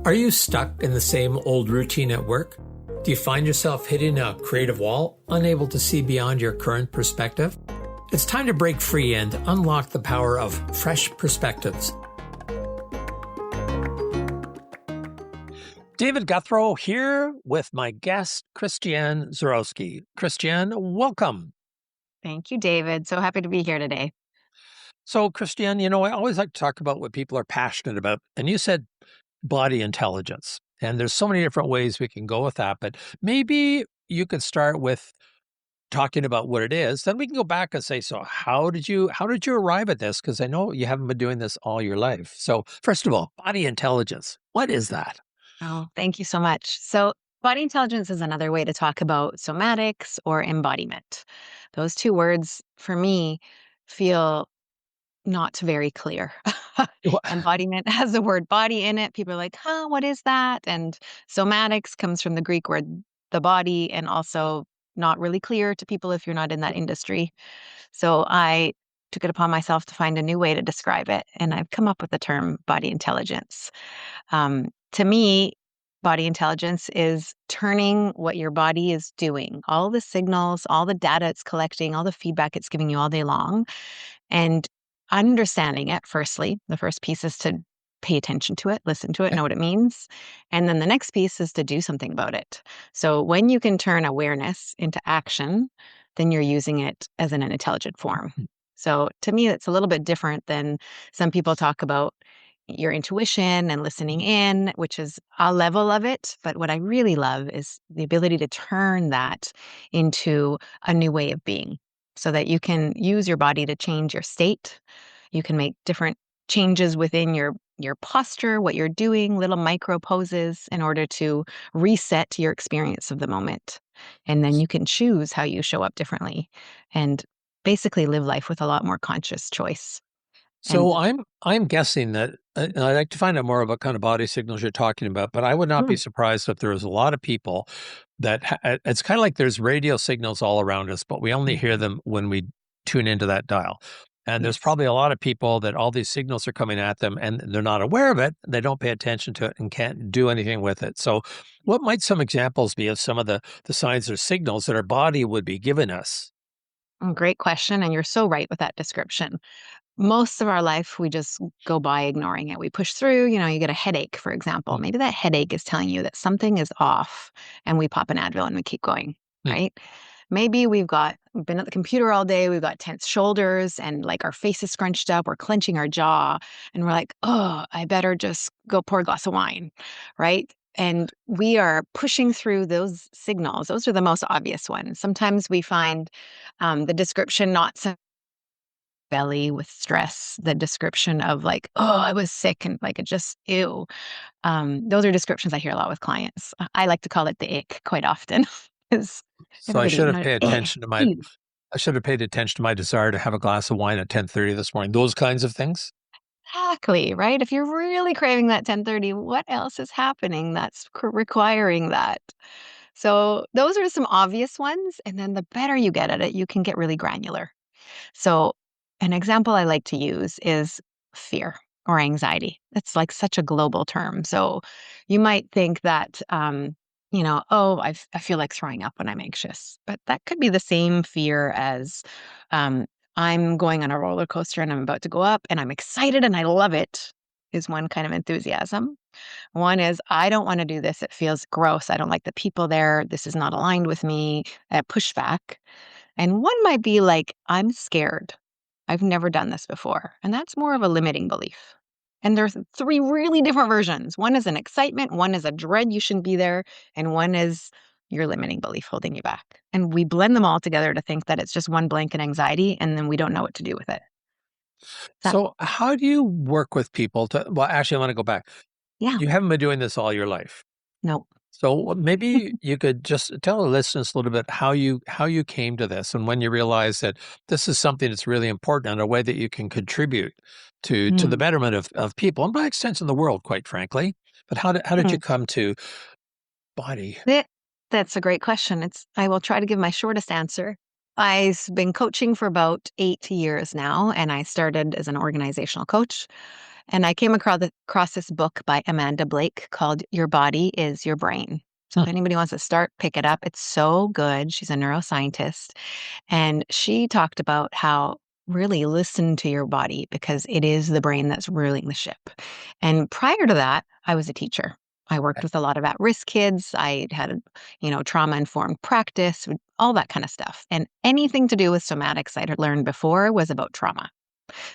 Are you stuck in the same old routine at work? Do you find yourself hitting a creative wall, unable to see beyond your current perspective? It's time to break free and unlock the power of fresh perspectives. David Gouthro here with my guest, Christianne Zurowski. Christianne, welcome. Thank you, David. So happy to be here today. So, Christianne, I always like to talk about what people are passionate about. And you said body intelligence. And there's so many different ways we can go with that. But maybe you could start with talking about what it is. Then we can go back and say, so how did you arrive at this? Because I know you haven't been doing this all your life. So first of all, body intelligence. What is that? Oh, thank you so much. So body intelligence is another way to talk about somatics or embodiment. Those two words, for me, feel not very clear. Embodiment has the word body in it. People are like, huh, what is that? And somatics comes from the Greek word the body, and also not really clear to people if you're not in that industry. So I took it upon myself to find a new way to describe it. And I've come up with the term body intelligence. To me, body intelligence is turning what your body is doing, all the signals, all the data it's collecting, all the feedback it's giving you all day long, and understanding it. Firstly, the first piece is to pay attention to it, listen to it, know what it means. And then the next piece is to do something about it. So when you can turn awareness into action, then you're using it as an intelligent form. So to me, it's a little bit different than some people talk about your intuition and listening in, which is a level of it. But what I really love is the ability to turn that into a new way of being so that you can use your body to change your state. You can make different changes within your posture, what you're doing, little micro poses in order to reset your experience of the moment. And then you can choose how you show up differently and basically live life with a lot more conscious choice. So I'm guessing that I'd like to find out more about kind of body signals you're talking about, but I would not be surprised if there was a lot of people that it's kind of like there's radio signals all around us, but we only hear them when we tune into that dial. And there's probably a lot of people that all these signals are coming at them and they're not aware of it. They don't pay attention to it and can't do anything with it. So what might some examples be of some of the signs or signals that our body would be giving us? Great question. And you're so right with that description. Most of our life, we just go by ignoring it. We push through, you get a headache, for example. Maybe that headache is telling you that something is off and we pop an Advil and we keep going, right? Maybe we've been at the computer all day, we've got tense shoulders and like our face is scrunched up, we're clenching our jaw and we're like, oh, I better just go pour a glass of wine, right? And we are pushing through those signals. Those are the most obvious ones. Sometimes we find the description not so belly with stress, the description of like, oh, I was sick and like it just, ew. Those are descriptions I hear a lot with clients. I like to call it the ick quite often. So I should have paid "Eh, attention to ew." I should have paid attention to my desire to have a glass of wine at 10:30 this morning. Those kinds of things. Exactly, right? If you're really craving that 10:30, what else is happening that's requiring that? So those are some obvious ones. And then the better you get at it, you can get really granular. So an example I like to use is fear or anxiety. It's like such a global term. So you might think that, oh, I feel like throwing up when I'm anxious, but that could be the same fear as I'm going on a roller coaster and I'm about to go up and I'm excited and I love it is one kind of enthusiasm. One is, I don't want to do this. It feels gross. I don't like the people there. This is not aligned with me. Pushback. And one might be like, I'm scared. I've never done this before. And that's more of a limiting belief. And there's three really different versions. One is an excitement, one is a dread you shouldn't be there, and one is your limiting belief holding you back. And we blend them all together to think that it's just one blanket anxiety, and then we don't know what to do with it. So how do you work with people well, actually, I want to go back. Yeah. You haven't been doing this all your life. No. So maybe you could just tell the listeners a little bit how you came to this and when you realized that this is something that's really important and a way that you can contribute to the betterment of people and by extension the world, quite frankly. But how did you come to body? That's a great question. I will try to give my shortest answer. I've been coaching for about 8 years now, and I started as an organizational coach. And I came across this book by Amanda Blake called Your Body is Your Brain. So Hmm. if anybody wants to start, pick it up. It's so good. She's a neuroscientist. And she talked about how really listen to your body because it is the brain that's ruling the ship. And prior to that, I was a teacher. I worked with a lot of at-risk kids. I had, trauma-informed practice, all that kind of stuff. And anything to do with somatics I'd learned before was about trauma.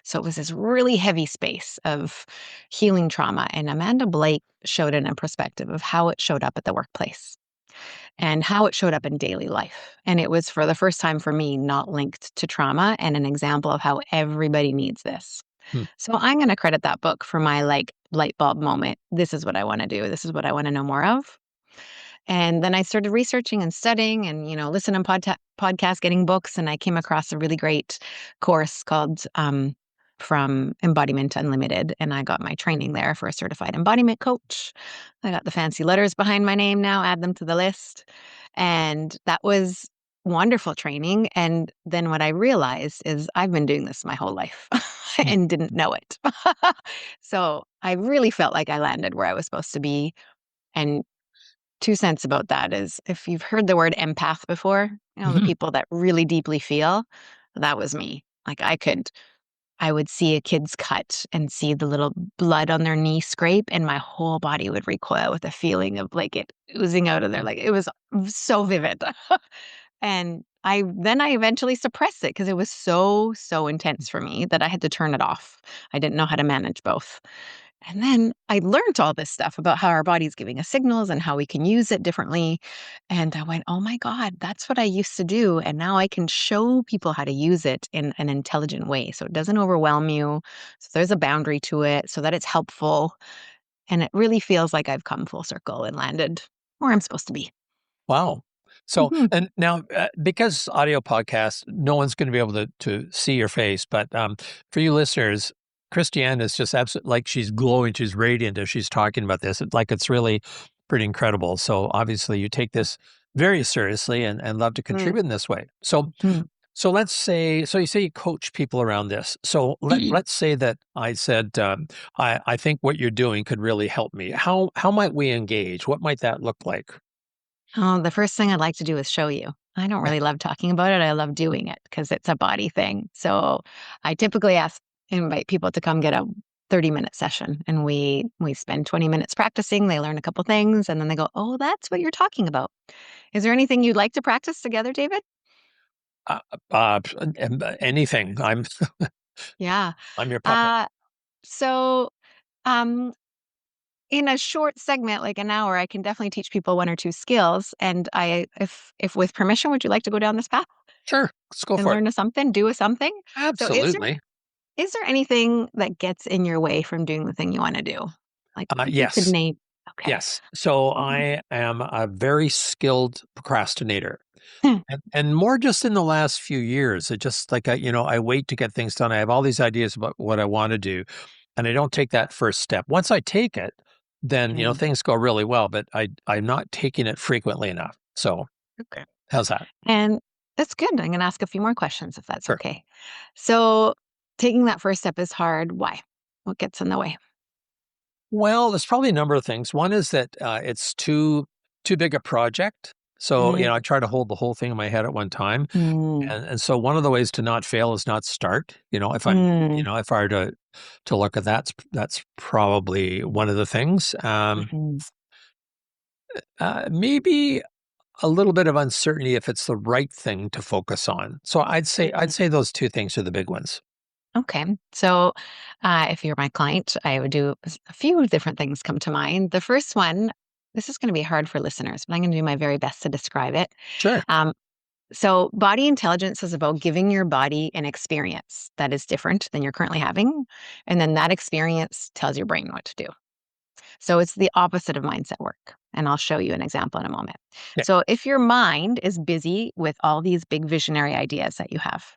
So it was this really heavy space of healing trauma. And Amanda Blake showed it in perspective of how it showed up at the workplace and how it showed up in daily life. And it was for the first time for me not linked to trauma and an example of how everybody needs this. Hmm. So I'm going to credit that book for my light bulb moment. This is what I want to do. This is what I want to know more of. And then I started researching and studying and, listening to podcasts, getting books. And I came across a really great course called From Embodiment Unlimited. And I got my training there for a certified embodiment coach. I got the fancy letters behind my name now, add them to the list. And that was wonderful training. And then what I realized is I've been doing this my whole life Hmm. and didn't know it. So I really felt like I landed where I was supposed to be. And 2 cents about that is if you've heard the word empath before, the Mhm. people that really deeply feel, that was me. Like I would see a kid's cut and see the little blood on their knee scrape, and my whole body would recoil with a feeling of like it oozing out of there. Like it was so vivid. And I eventually suppressed it because it was so intense for me that I had to turn it off. I didn't know how to manage both. And then I learned all this stuff about how our body's giving us signals and how we can use it differently. And I went, oh my God, that's what I used to do. And now I can show people how to use it in an intelligent way. So it doesn't overwhelm you. So there's a boundary to it so that it's helpful. And it really feels like I've come full circle and landed where I'm supposed to be. Wow. So, Mhm. and now, because audio podcasts, no one's going to be able to see your face, but for you listeners, Christianne is just absolutely like she's glowing, she's radiant as she's talking about this. Like it's really pretty incredible. So obviously, you take this very seriously and love to Mm, contribute in this way. So, mm. so let's say, so you say you coach people around this. So let's say that I said, I think what you're doing could really help me. How might we engage? What might that look like? Oh, the first thing I'd like to do is show you. I don't really love talking about it. I love doing it because it's a body thing. So I typically invite people to come get a 30-minute session and we spend 20 minutes practicing. They learn a couple things and then they go, "Oh, that's what you're talking about." Is there anything you'd like to practice together, David? Uh, anything. Yeah. I'm your puppet. Uh so um in a short segment like an hour, I can definitely teach people one or two skills and I if with permission, would you like to go down this path? Sure, let's go And for it. learn a something, do a something. So Absolutely. is there anything that gets in your way from doing the thing you wanna do? Like, if you could Yes, name. Okay. yes. So Mhm. I am a very skilled procrastinator, and more just in the last few years. It just like I wait to get things done. I have all these ideas about what I want to do, and I don't take that first step. Once I take it, then Mm, things go really well. But I'm not taking it frequently enough. So okay. how's that? And that's good. I'm gonna ask a few more questions if that's Sure. okay. So, taking that first step is hard. Why? What gets in the way? Well, there's probably a number of things. One is that it's too big a project. So, Mm, I try to hold the whole thing in my head at one time. mm, And so one of the ways to not fail is not start. mm, If I were to look at that's probably one of the things. mhm, Maybe a little bit of uncertainty if it's the right thing to focus on. So I'd mm. say those two things are the big ones. Okay. So, if you're my client, I would do a few different things come to mind. The first one, this is gonna be hard for listeners, but I'm gonna do my very best to describe it. Sure. Um, So, body intelligence is about giving your body an experience that is different than you're currently having. And then that experience tells your brain what to do. So, it's the opposite of mindset work. And I'll show you an example in a moment. Yeah. So, if your mind is busy with all these big visionary ideas that you have,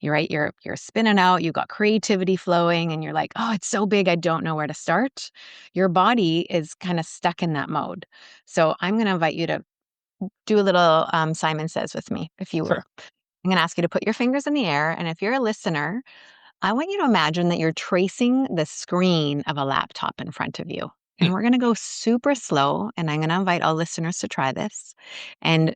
you're right, you're spinning out, you've got creativity flowing, and you're like, oh, it's so big, I don't know where to start. Your body is kind of stuck in that mode. So, I'm going to invite you to do a little Simon Says with me, if you would. Sure. I'm going to ask you to put your fingers in the air. And if you're a listener, I want you to imagine that you're tracing the screen of a laptop in front of you. Hmm. And we're going to go super slow. And I'm going to invite all listeners to try this. And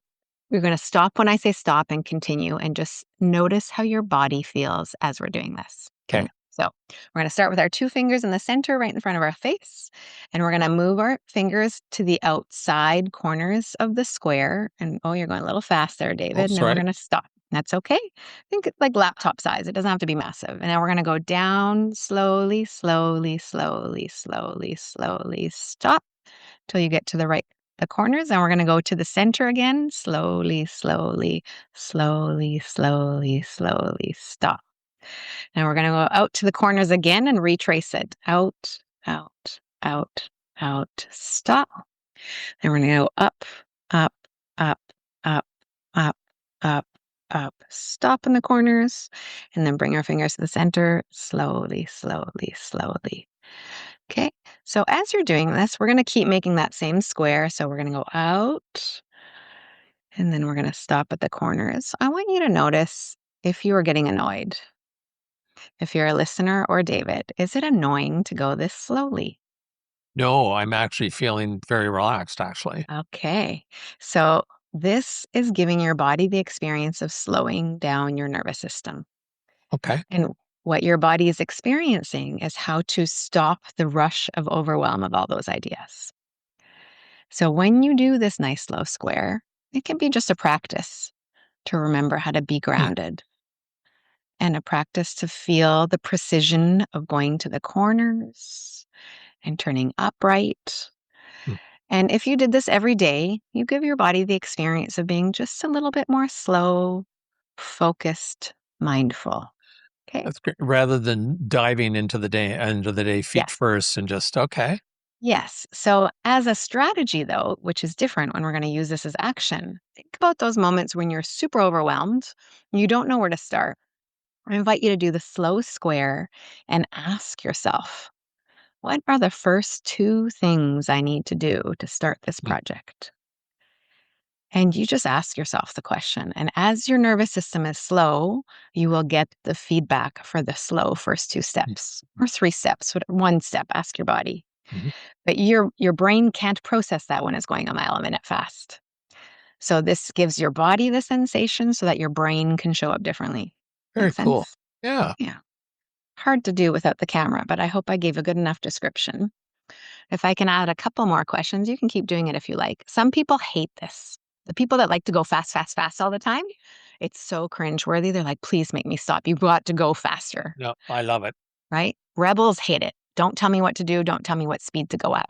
we're going to stop when I say stop and continue and just notice how your body feels as we're doing this. Okay. Okay. So we're going to start with our two fingers in the center, right in front of our face. And we're going to move our fingers to the outside corners of the square. And oh, you're going a little fast there, Oh, David. Now we're sorry. going to stop. That's okay. Think it's like laptop size. It doesn't have to be massive. And now we're going to go down slowly, slowly, slowly, slowly, slowly. Stop till you get to the corners. And we're going to go to the center again. Slowly, slowly, slowly, slowly, slowly. Stop. And we're going to go out to the corners again and retrace it. Out, out, out, out. Stop. And we're going to go up, up, up, up, up, up, up. Stop in the corners. And then bring our fingers to the center. Slowly, slowly, slowly. Okay. So as you're doing this, we're going to keep making that same square. So we're going to go out. And then we're going to stop at the corners. I want you to notice if you are getting annoyed. If you're a listener or David, is it annoying to go this slowly? No, I'm actually feeling very relaxed, actually. Okay. So this is giving your body the experience of slowing down your nervous system. Okay. And what your body is experiencing is how to stop the rush of overwhelm of all those ideas. So when you do this nice slow square, it can be just a practice to remember how to be Hmm. grounded and a practice to feel the precision of going to the corners and turning upright. Hmm. And if you did this every day, you give your body the experience of being just a little bit more slow, focused, mindful. Okay. That's great. Rather than diving into the day feet Yes. first and just, okay. Yes. So, as a strategy, though, which is different when we're going to use this as action, think about those moments when you're super overwhelmed, and you don't know where to start. I invite you to do the slow square and ask yourself, what are the first two things I need to do to start this Hmm. project? And you just ask yourself the question. And as your nervous system is slow, you will get the feedback for the slow first two Hmm. steps or three steps, one step, ask your body. Hmm. But your brain can't process that when it's going a mile a minute fast. So this gives your body the sensation so that your brain can show up differently. Very Make cool. sense? Yeah. Yeah. Hard to do without the camera, but I hope I gave a good enough description. If I can add a couple more questions, you can keep doing it if you like. Some people hate this. The people that like to go fast, fast, fast all the time, it's so cringeworthy. They're like, please make me stop. You've got to go faster, No, I love it. right? Rebels hate it. Don't tell me what to do. Don't tell me what speed to go at.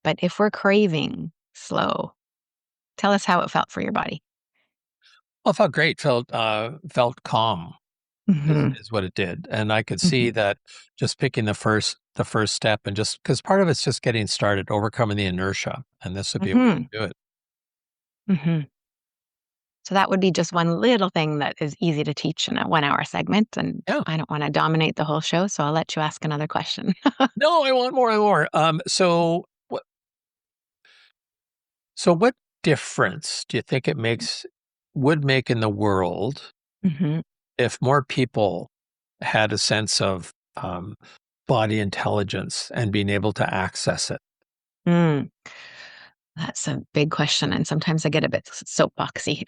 But if we're craving slow, tell us how it felt for your body. Well, it felt great. Felt calm Hmm. is what it did. And I could see Hmm. that just picking the first step and just because part of it's just getting started, overcoming the inertia. And this would be a way Hmm. to do it. Hmm. So that would be just one little thing that is easy to teach in a 1 hour segment. And Yeah. I don't want to dominate the whole show, so I'll let you ask another question. No, I want more and more. So what difference do you think would make in the world Hmm. if more people had a sense of body intelligence and being able to access it? Mm, that's a big question. And sometimes I get a bit soapboxy.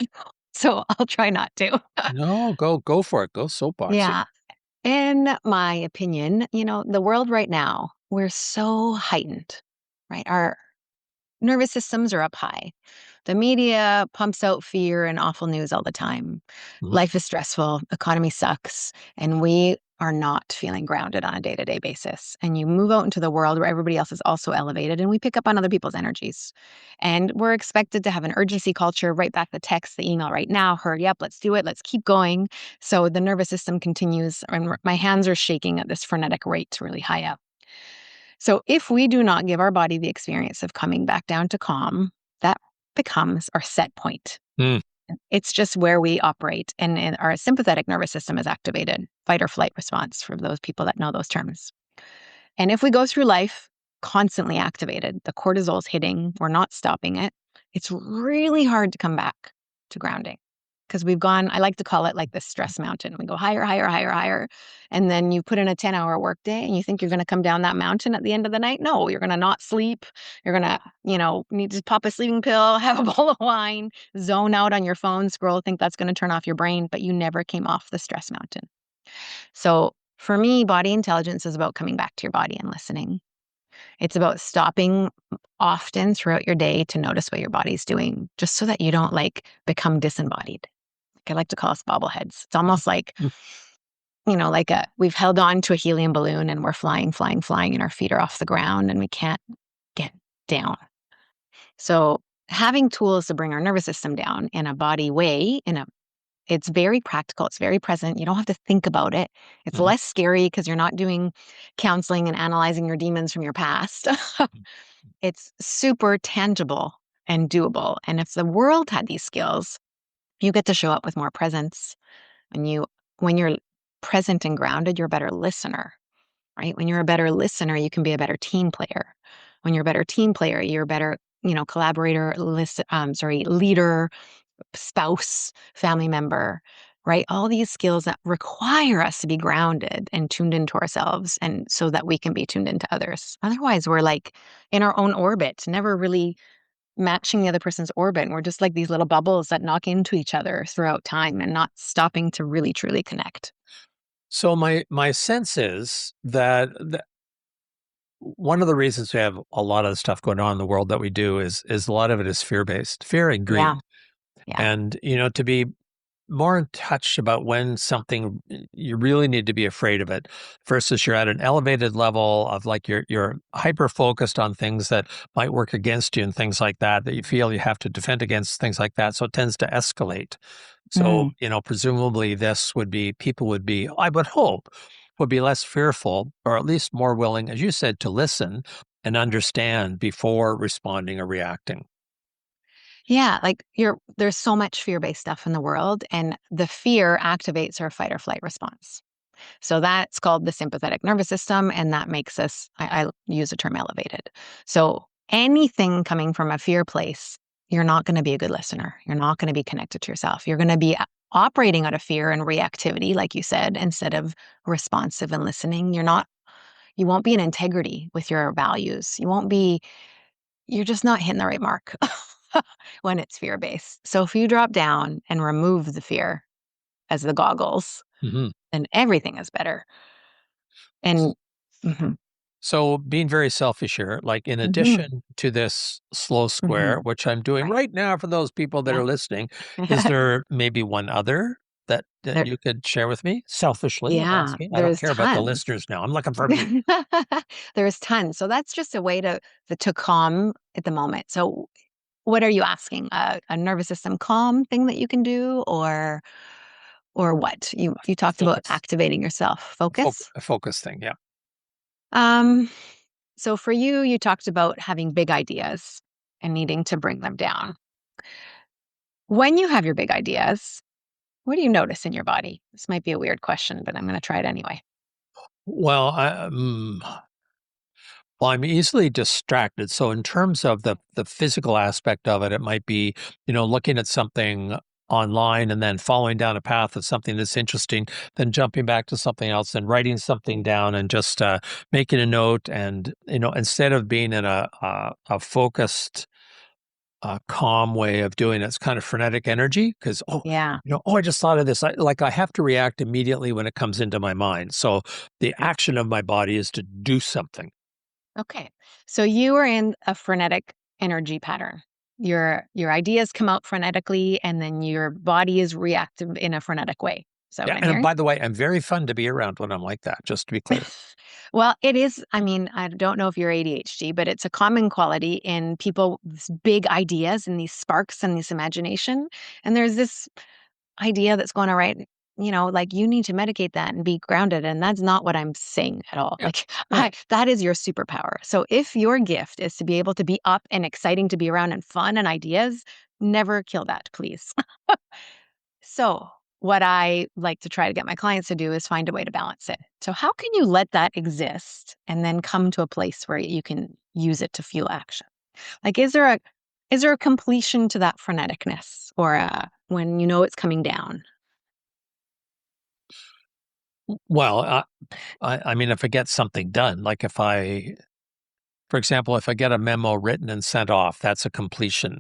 So I'll try not to. No, go for it. Go soapboxy. Yeah. In my opinion, the world right now, we're so heightened, right? Our nervous systems are up high. The media pumps out fear and awful news all the time. Mhm. Life is stressful, economy sucks, and we are not feeling grounded on a day-to-day basis. And you move out into the world where everybody else is also elevated and we pick up on other people's energies. And we're expected to have an urgency culture, write back the text, the email right now, hurry up, let's do it, let's keep going. So the nervous system continues and my hands are shaking at this frenetic rate really high up. So if we do not give our body the experience of coming back down to calm, that becomes our set point. Mm. It's just where we operate, and our sympathetic nervous system is activated, fight or flight response for those people that know those terms. And if we go through life constantly activated, the cortisol's hitting, we're not stopping it, it's really hard to come back to grounding because we've gone, I like to call it like the stress mountain. We go higher, higher, higher, higher. And then you put in a 10-hour workday and you think you're going to come down that mountain at the end of the night. No, you're going to not sleep. You're going to, need to pop a sleeping pill, have a bowl of wine, zone out on your phone, scroll, think that's going to turn off your brain, but you never came off the stress mountain. So for me, body intelligence is about coming back to your body and listening. It's about stopping often throughout your day to notice what your body's doing, just so that you don't become disembodied. Like I like to call us bobbleheads. It's almost like, we've held on to a helium balloon and we're flying, flying, flying, and our feet are off the ground and we can't get down. So having tools to bring our nervous system down in a body way, it's very practical. It's very present. You don't have to think about it. It's Mhm. less scary because you're not doing counseling and analyzing your demons from your past. It's super tangible and doable. And if the world had these skills, you get to show up with more presence. When you're present and grounded, you're a better listener, right? When you're a better listener, you can be a better team player. When you're a better team player, you're a better, collaborator, leader, spouse, family member, right? All these skills that require us to be grounded and tuned into ourselves, and so that we can be tuned into others. Otherwise, we're like in our own orbit, never really matching the other person's orbit. And we're just like these little bubbles that knock into each other throughout time and not stopping to really, truly connect. So my sense is that one of the reasons we have a lot of the stuff going on in the world that we do is a lot of it is fear-based, fear and Yeah. greed. Yeah. And, to be more in touch about when something you really need to be afraid of it versus you're at an elevated level of like you're hyper focused on things that might work against you and things like that that you feel you have to defend against things like that. So it tends to escalate. So, Mm. presumably this would be people would be, I would hope, would be less fearful or at least more willing, as you said, to listen and understand before responding or reacting. Yeah, there's so much fear-based stuff in the world, and the fear activates our fight or flight response. So that's called the sympathetic nervous system, and that makes us, I use the term elevated. So anything coming from a fear place, you're not going to be a good listener. You're not going to be connected to yourself. You're going to be operating out of fear and reactivity, like you said, instead of responsive and listening. You won't be in integrity with your values. You're just not hitting the right mark when it's fear based. So if you drop down and remove the fear as the goggles, Mhm. then everything is better. And mhm, So being very selfish here, like in mhm, addition to this slow square, mhm, which I'm doing right. right now for those people that Yeah. are listening, is there maybe one other that There, you could share with me? Selfishly, I'm yeah, asking. I don't there's care about the tons. listeners now. I'm looking for me. There's tons. So that's just a way to calm at the moment. So what are you asking? A nervous system calm thing that you can do, or what? You talked about Focus, activating yourself. Focus. a focus thing. Yeah. Um, so for you, you talked about having big ideas and needing to bring them down. When you have your big ideas, what do you notice in your body? This might be a weird question, but I'm going to try it anyway. Well, well, I'm easily distracted. So in terms of the physical aspect of it, it might be, looking at something online and then following down a path of something that's interesting, then jumping back to something else and writing something down and just making a note. And, instead of being in a focused, calm way of doing it, it's kind of frenetic energy because, Yeah. I just thought of this. I have to react immediately when it comes into my mind. So the action of my body is to do something. Okay. So you are in a frenetic energy pattern. Your ideas come out frenetically, and then your body is reactive in a frenetic way. Is that Yeah, what I'm and hearing? by the way, I'm very fun to be around when I'm like that, just to be clear. Well, it is. I mean, I don't know if you're ADHD, but it's a common quality in people with big ideas and these sparks and this imagination. And there's this idea that's going to right, like you need to medicate that and be grounded. And that's not what I'm saying at all. Yeah, Like right. that is your superpower. So if your gift is to be able to be up and exciting to be around and fun and ideas, never kill that, please. So, what I like to try to get my clients to do is find a way to balance it. So, how can you let that exist and then come to a place where you can use it to fuel action? Like, is there a completion to that freneticness, or when you know it's coming down? Well, I mean, if I get something done, like for example, if I get a memo written and sent off, that's a completion,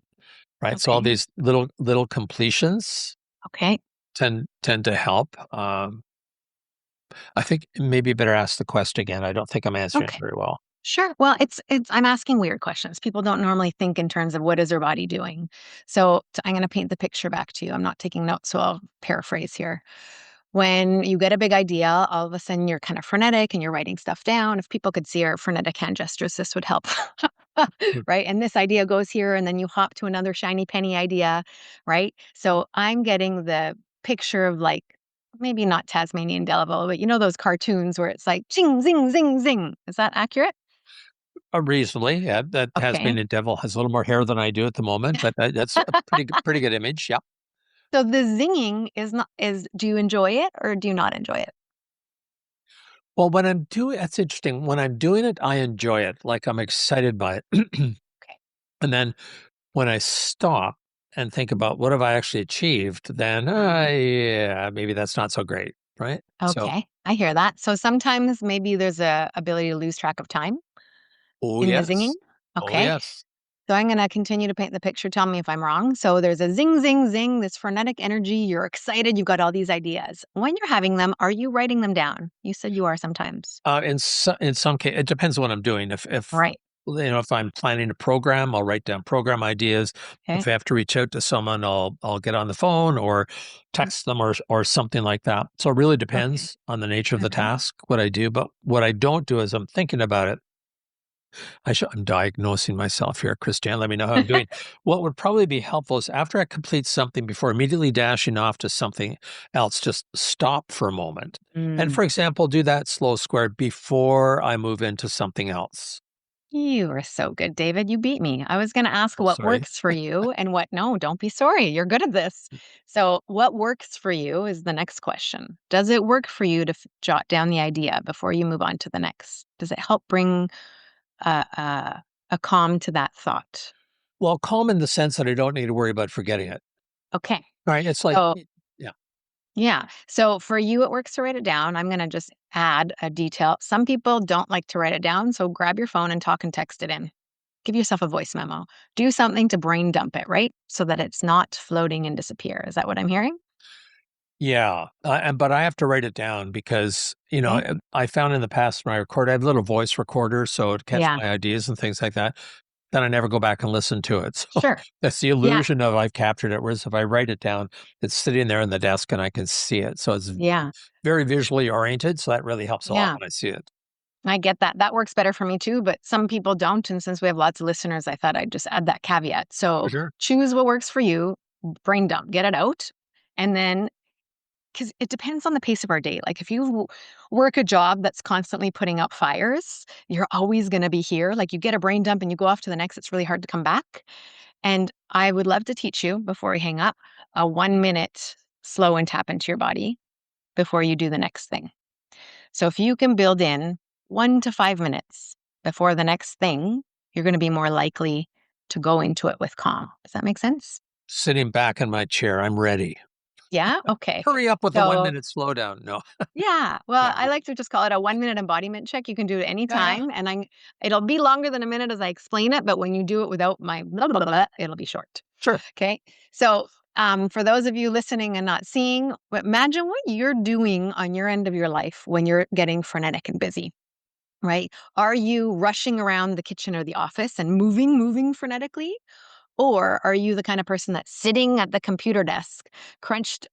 right? So all Okay. these little completions Okay. tend to help. I think maybe better ask the question again. I don't think I'm answering it Okay. very well. Sure. Well, it's I'm asking weird questions. People don't normally think in terms of what is their body doing. So I'm going to paint the picture back to you. I'm not taking notes, so I'll paraphrase here. When you get a big idea, all of a sudden you're kind of frenetic and you're writing stuff down. If people could see our frenetic hand gestures, this would help. Mm. Right. And this idea goes here, and then you hop to another shiny penny idea. Right. So I'm getting the picture of like, maybe not Tasmanian Devil, but you know those cartoons where it's like ching, zing, zing, zing. Is that accurate? Reasonably, yeah. That Okay. Tasmanian devil has a little more hair than I do at the moment, but that's a pretty good image. Yeah. So the zinging is not is do you enjoy it or do you not enjoy it? Well, when I'm doing that's interesting. When I'm doing it, I enjoy it. Like I'm excited by it. Okay. And then when I stop and think about what have I actually achieved, then Mm. yeah, maybe that's not so great, right? So, Okay. I hear that. So sometimes maybe there's a ability to lose track of time oh in the zinging. yes, oh Okay. yes. So I'm going to continue to paint the picture. Tell me if I'm wrong. So there's a zing, zing, zing, this frenetic energy. You're excited. You've got all these ideas. When you're having them, are you writing them down? You said you are sometimes. In some case, it depends on what I'm doing. If Right. if I'm planning a program, I'll write down program ideas. Okay. If I have to reach out to someone, I'll get on the phone or Mm. text them or something like that. So it really Okay. depends on the nature of the Okay. task, what I do. But what I don't do is I'm thinking about it. I'm diagnosing myself here, Christian. Let me know how I'm doing. What would probably be helpful is after I complete something, before immediately dashing off to something else, just stop for a moment. And Mm. for example, do that slow square before I move into something else. You are so good, David. You beat me. I was going to ask Oh, what sorry. works for you and what no, don't be sorry. You're good at this. So, what works for you is the next question. Does it work for you to jot down the idea before you move on to the next? Does it help bring a calm to that thought? Well, calm in the sense that I don't need to worry about forgetting it. Okay. Right? It's like, So, yeah, yeah. So, for you, it works to write it down. I'm going to just add a detail. Some people don't like to write it down. So, grab your phone and talk and text it in. Give yourself a voice memo. Do something to brain dump it, right? So that it's not floating and disappear. Is that what I'm hearing? yeah. But I have to write it down because Okay. I found in the past when I record, I have a little voice recorder, so it catch Yeah. my ideas and things like that. Then I never go back and listen to it. So Sure. that's the Yeah. illusion of I've captured it. Whereas if I write it down, it's sitting there in the desk and I can see it. So it's Yeah. very visually oriented. So that really helps a lot Yeah. when I see it. I get that. That works better for me too, but some people don't. And since we have lots of listeners, I thought I'd just add that caveat. For So sure. choose what works for you, brain dump, get it out. And then, because it depends on the pace of our day. Like if you work a job that's constantly putting out fires, you're always going to be here. Like you get a brain dump and you go off to the next, it's really hard to come back. And I would love to teach you before we hang up a 1 minute slow and tap into your body before you do the next thing. So if you can build in 1 to 5 minutes before the next thing, you're going to be more likely to go into it with calm. Does that make sense? Sitting back in my chair, I'm ready. Yeah. Okay. Hurry up with the one So minute slowdown. No. yeah, well, Yeah. I like to just call it a 1 minute embodiment check. You can do it Yeah. Yeah. anytime, and it'll be longer than a minute as I explain it. But when you do it without my blah, blah, blah, it'll be short. Sure. Okay. So, for those of you listening and not seeing, imagine what you're doing on your end of your life when you're getting frenetic and busy, right? Are you rushing around the kitchen or the office and moving frenetically? Or are you the kind of person that's sitting at the computer desk, crunched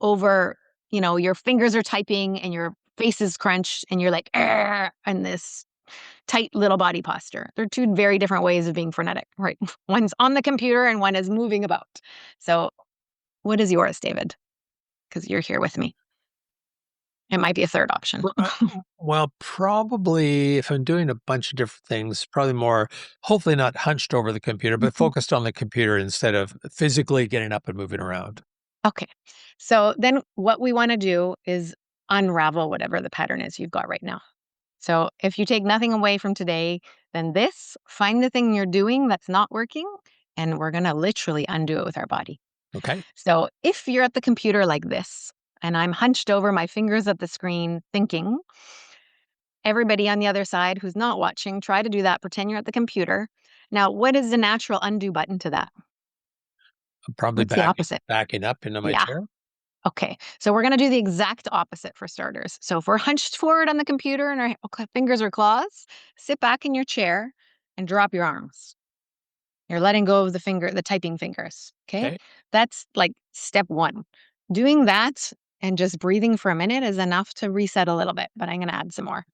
over, your fingers are typing and your face is crunched and you're like, "Arr," in this tight little body posture. They're two very different ways of being frenetic, right? One's on the computer and one is moving about. So what is yours, David? Because you're here with me. It might be a third option. Well, probably if I'm doing a bunch of different things, probably more, hopefully not hunched over the computer, but Mhm. focused on the computer instead of physically getting up and moving around. Okay. So then what we want to do is unravel whatever the pattern is you've got right now. So if you take nothing away from today, then find the thing you're doing that's not working, and we're going to literally undo it with our body. Okay. So if you're at the computer like this, and I'm hunched over, my fingers at the screen thinking, everybody on the other side who's not watching, try to do that. Pretend you're at the computer. Now, what is the natural undo button to that? I'm probably What's the opposite? backing up into my Yeah. chair. Okay. So we're going to do the exact opposite for starters. So if we're hunched forward on the computer and our fingers are claws, sit back in your chair and drop your arms. You're letting go of the typing fingers. Okay. Okay. That's like step one. Doing that and just breathing for a minute is enough to reset a little bit, but I'm going to add some more.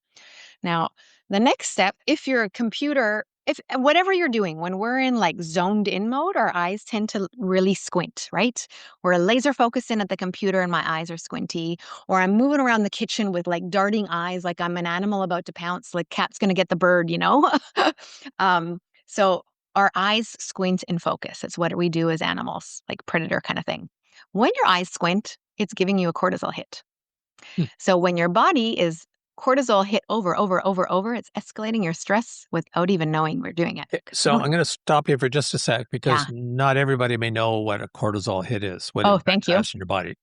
Now, the next step, if you're a computer, if whatever you're doing, when we're in like zoned in mode, our eyes tend to really squint, right? We're laser focused in at the computer and my eyes are squinty, or I'm moving around the kitchen with like darting eyes, like I'm an animal about to pounce, like cat's going to get the bird, you know? So our eyes squint and focus. It's what we do as animals, like predator kind of thing. When your eyes squint, it's giving you a cortisol hit. Hmm. So when your body is cortisol hit over, it's escalating your stress without even knowing we're doing it. 'Cause we So don't. I'm going to stop you for just a sec Yeah. because not everybody may know what a cortisol hit is, what Oh, impact thank it you. has on your body.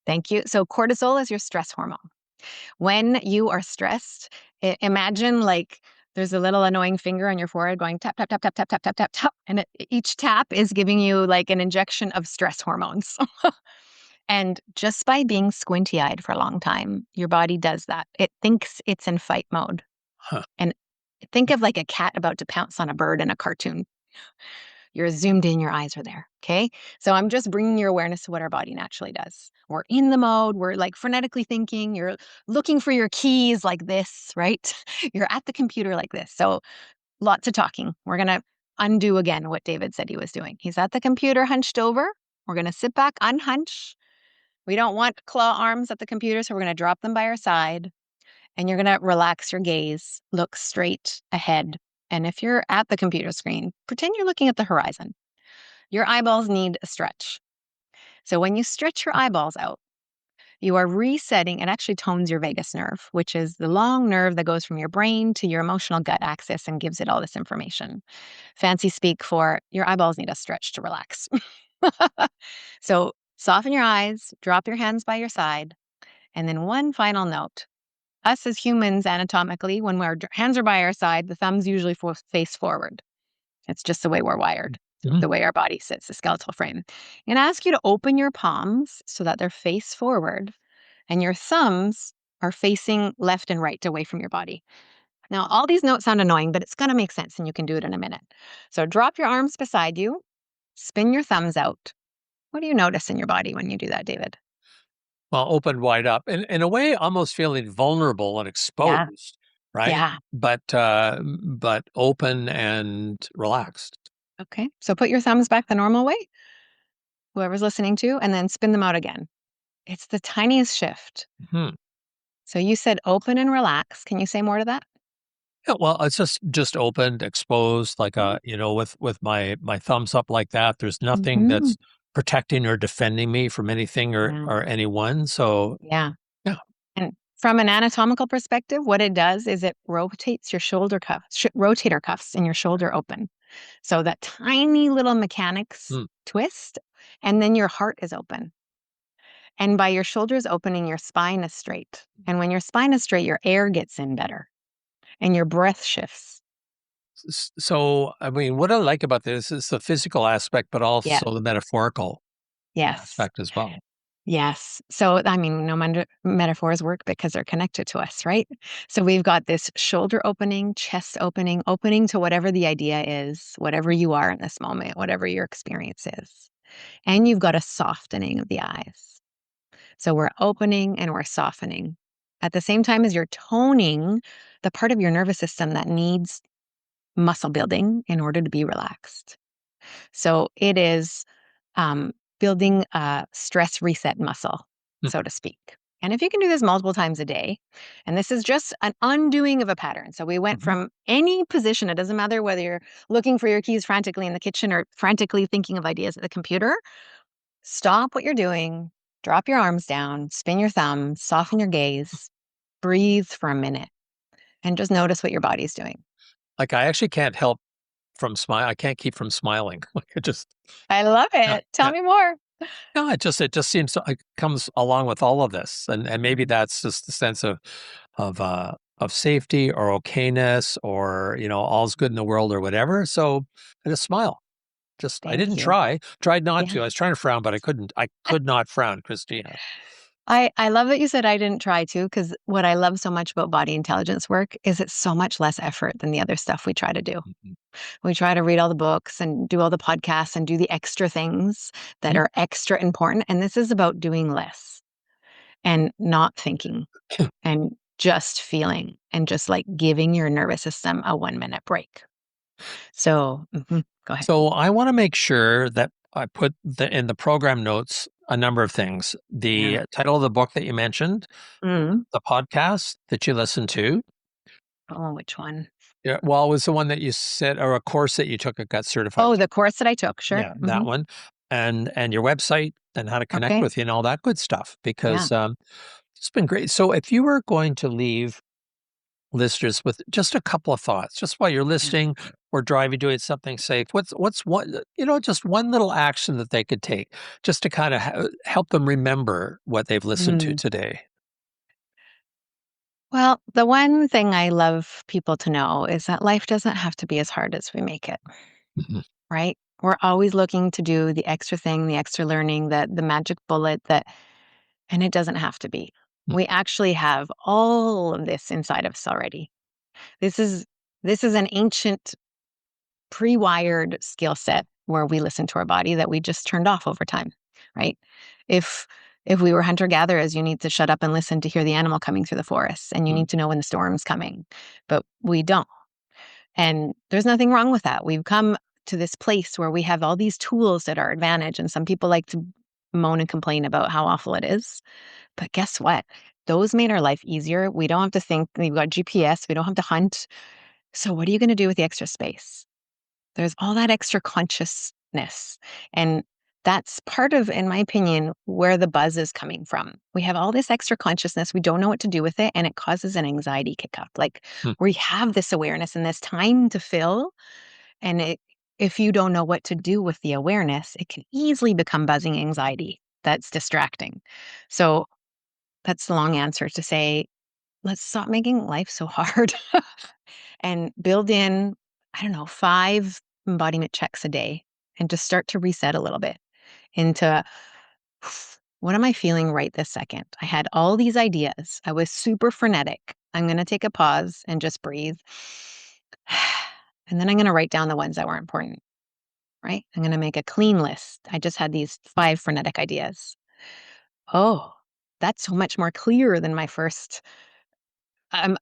Thank you. So cortisol is your stress hormone. When you are stressed, imagine like there's a little annoying finger on your forehead going tap, tap, tap, tap, tap, tap, tap, tap, tap. And each tap is giving you like an injection of stress hormones. And just by being squinty eyed for a long time, your body does that. It thinks it's in fight mode. Huh. And think of like a cat about to pounce on a bird in a cartoon. You're zoomed in, your eyes are there. Okay. So I'm just bringing your awareness to what our body naturally does. We're in the mode, we're like frenetically thinking, you're looking for your keys like this, right? You're at the computer like this. So lots of talking. We're going to undo again what David said he was doing. He's at the computer hunched over. We're going to sit back, unhunch. We don't want claw arms at the computer, so we're going to drop them by our side. And you're going to relax your gaze, look straight ahead. And if you're at the computer screen, pretend you're looking at the horizon. Your eyeballs need a stretch. So when you stretch your eyeballs out, you are resetting. It actually tones your vagus nerve, which is the long nerve that goes from your brain to your emotional gut axis and gives it all this information. Fancy speak for your eyeballs need a stretch to relax. So soften your eyes, drop your hands by your side. And then one final note. Us as humans, anatomically, when our hands are by our side, the thumbs usually face forward. It's just the way we're wired, Mhm. the way our body sits, the skeletal frame. And I ask you to open your palms so that they're face forward and your thumbs are facing left and right away from your body. Now, all these notes sound annoying, but it's going to make sense and you can do it in a minute. So drop your arms beside you, spin your thumbs out. What do you notice in your body when you do that, David? Well, open wide up, in a way, almost feeling vulnerable and Yeah. exposed, right? Yeah. But open and relaxed. Okay. So put your thumbs back the normal way, whoever's listening to, and then spin them out again. It's the tiniest shift. Hmm. So you said open and relax. Can you say more to that? Yeah, well, it's just opened, exposed, like Mm. with my thumbs up like that. There's nothing Mhm. that's protecting or defending me from anything Yeah. or anyone. So Yeah. yeah. And from an anatomical perspective, what it does is it rotates your shoulder cuffs, rotator cuffs in your shoulder open. So that tiny little mechanics Hmm. twist, and then your heart is open. And by your shoulders opening, your spine is straight. And when your spine is straight, your air gets in better and your breath shifts. So, I mean, what I like about this is the physical aspect, but Yes. also the metaphorical Yes. aspect as well. Yes. So, I mean, no metaphors work because they're connected to us, right? So, we've got this shoulder opening, chest opening, opening to whatever the idea is, whatever you are in this moment, whatever your experience is. And you've got a softening of the eyes. So, we're opening and we're softening at the same time as you're toning the part of your nervous system that needs muscle building in order to be relaxed. So, it is building a stress reset muscle, Hmm. so to speak. And if you can do this multiple times a day, and this is just an undoing of a pattern. So we went Mhm. from any position, it doesn't matter whether you're looking for your keys frantically in the kitchen or frantically thinking of ideas at the computer, stop what you're doing, drop your arms down, spin your thumbs, soften your gaze, breathe for a minute, and just notice what your body's doing. Like I actually can't help from smile. I can't keep from smiling. Like it just, I love yeah, it. Tell yeah. me more. No, it just seems to, it comes along with all of this, and maybe Mhm. that's just the sense of safety or okayness or all's good in the world or whatever. So I just smile. Just I Thank didn't you. tried not Yeah. to. I was trying to frown, but I couldn't. I could not frown, Christina. I love that you said I didn't try to, because what I love so much about body intelligence work is it's so much less effort than the other stuff we try to do. Mhm. We try to read all the books and do all the podcasts and do the extra things that Mhm. are extra important. And this is about doing less and not thinking and just feeling and just like giving your nervous system a 1 minute break. So, go ahead. So I want to make sure that I put in the program notes a number of things. Yeah. The title of the book that you mentioned, Mm. the podcast that you listened to. Oh, which one? Yeah, well, it was the one that you said, or a course that you took and got certified. Oh, the course that I took. Sure. Yeah, that one, and your website and how to connect Okay. with you and all that good stuff. Yeah. Because it's been great. So if you were going to leave listeners with just a couple of thoughts, just while you're Yeah. listening or driving, doing something safe, what's one just one little action that they could take just to kind of help them remember what they've listened to Mm. today. Well, the one thing I love people to know is that life doesn't have to be as hard as we make it, Mhm. right? We're always looking to do the extra thing, the extra learning, the magic bullet that, and it doesn't have to be. We actually have all of this inside of us already. This is this is an ancient pre-wired skill set where we listen to our body that we just turned off over time, right? If if we were hunter gatherers, you need to shut up and listen to hear the animal coming through the forest, and you Mhm. need to know when the storm's coming. But we don't. And there's nothing wrong with that. We've come to this place where we have all these tools at our advantage, and some people like to moan and complain about how awful it is. But guess what? Those made our life easier. We don't have to think. We've got GPS. We don't have to hunt. So what are you going to do with the extra space? There's all that extra consciousness. And that's part of, in my opinion, where the buzz is coming from. We have all this extra consciousness. We don't know what to do with it. And it causes an anxiety kick up. Like Mhm. we have this awareness and this time to fill. And if you don't know what to do with the awareness, it can easily become buzzing anxiety that's distracting. So that's the long answer to say, let's stop making life so hard and build in, I don't know, 5 embodiment checks a day and just start to reset a little bit into what am I feeling right this second? I had all these ideas. I was super frenetic. I'm going to take a pause and just breathe. And then I'm going to write down the ones that were important, right? I'm going to make a clean list. I just had these 5 frenetic ideas. Oh, that's so much more clear than my first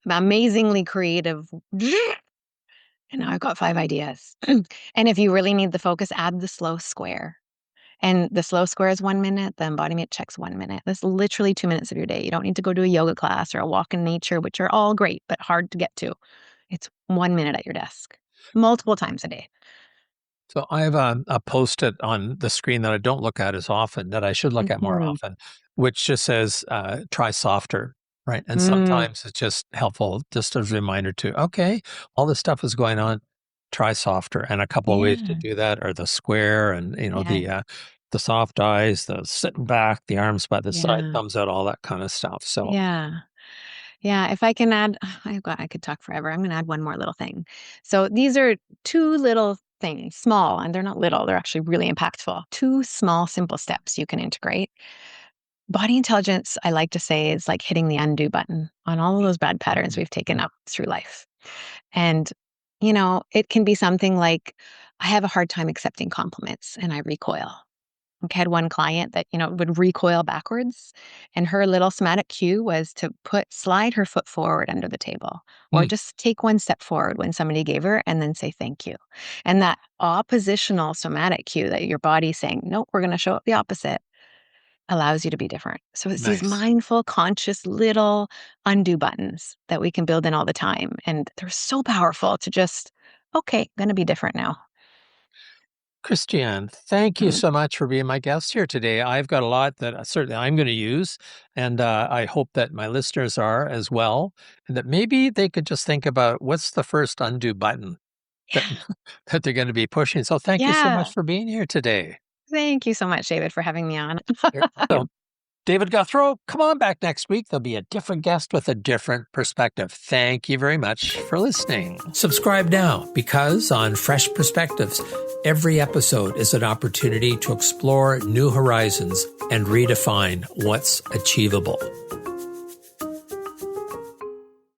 amazingly creative. And now I've got 5 ideas. And if you really need the focus, add the slow square. And the slow square is 1 minute, the embodiment check's 1 minute. That's literally 2 minutes of your day. You don't need to go to a yoga class or a walk in nature, which are all great, but hard to get to. It's 1 minute at your desk, multiple times a day. So I have a post-it on the screen that I don't look at as often that I should look at more Mhm. often, which just says "try softer," right? And Mm, sometimes it's just helpful, just as a reminder to okay, all this stuff is going on. Try softer, and a couple of ways to yeah, do that are the square, and yeah, the soft eyes, the sitting back, the arms by the side, yeah, thumbs out, all that kind of stuff. So yeah. Yeah, if I can add, I could talk forever. I'm gonna add one more little thing. So these are 2 little things, small, and they're not little, they're actually really impactful. 2 small, simple steps you can integrate. Body intelligence, I like to say, is like hitting the undo button on all of those bad patterns we've taken up through life. And, it can be something like, I have a hard time accepting compliments and I recoil. I had one client that, would recoil backwards, and her little somatic cue was to slide her foot forward under the table, or mm, just take one step forward when somebody gave her and then say thank you. And that oppositional somatic cue that your body's saying, nope, we're going to show up the opposite, allows you to be different. So it's these nice. mindful, conscious little undo buttons that we can build in all the time. And they're so powerful to just, okay, going to be different now. Christiane, thank you Mm. so much for being my guest here today. I've got a lot that certainly I'm going to use, and I hope that my listeners are as well, and that maybe they could just think about what's the first undo button that Yeah. that they're going to be pushing. So thank you so much Yeah. for being here today. Thank you so much, David, for having me on. So, David Gouthro, come on back next week. There'll be a different guest with a different perspective. Thank you very much for listening. Subscribe now, because on Fresh Perspectives, every episode is an opportunity to explore new horizons and redefine what's achievable.